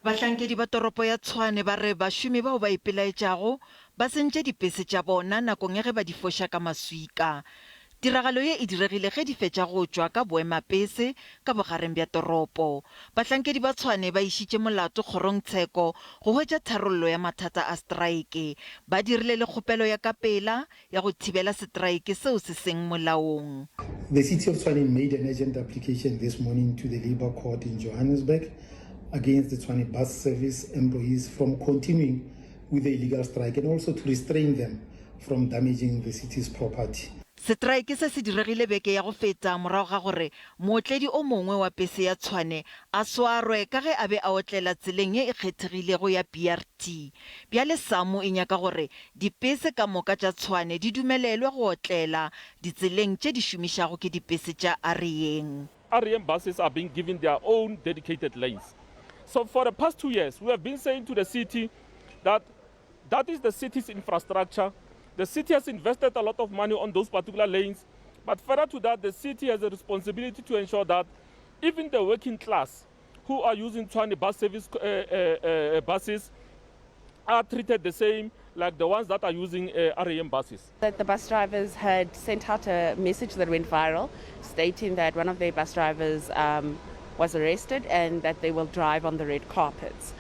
Bahlankedi ba toropo ya Tshwane ba re bašomi bao ba ipelaetšago ba sentše dipese tša bona nakong ya ge ba di foša ka maswika. Tiragalo ye e diregile ge di fetša go tšwa ka boemapese ka bogareng bja toropo. Bahlankedi ba Tshwane ba išitše molato kgorong tsheko go hwetša tharollo ya mathata a Seteraeke. Ba dirile le kgopelo ya kapela ya go thibela Seteraeke seo se seng molaong. The City of Tshwane made an urgent application this morning to the Labour Court in Johannesburg against the Tshwane bus service employees from continuing with the illegal strike and also to restrain them from damaging the city's property. Seteraeke se diregile beke ya go feta morago ga gore mootledi o mongwe wa pese ya Tshwane a swarwe ka ge a be a otlela tseleng ye e kgethegilego ya BRT. Bjale SAMWU e nyaka gore dipese ka moka tša Tshwane di dumelelwe go otlela ditseleng tše di šomišago ke dipese tša Areyeng. Areyeng buses are being given their own dedicated lanes. So for the past 2 years, we have been saying to the city that is the city's infrastructure. The city has invested a lot of money on those particular lanes. But further to that, the city has a responsibility to ensure that even the working class who are using Tshwane bus service buses are treated the same like the ones that are using Areyeng buses. That the bus drivers had sent out a message that went viral stating that one of their bus drivers was arrested and that they will drive on the red carpets,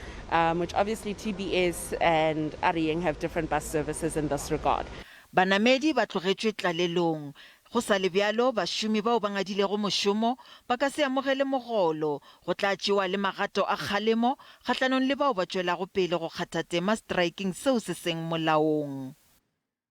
which obviously TBS and Areyeng have different bus services in this regard. Banamedi ba tlogetšwe tlalelong. Go sa le bjalo bašomi bao ba ngadilego mošomo ba ka se amogele mogolo go tla tšewa le magato a kgalemo kgatlhanong le bao ba tšwelago pele go kgatha tema striking seo se seng molaong.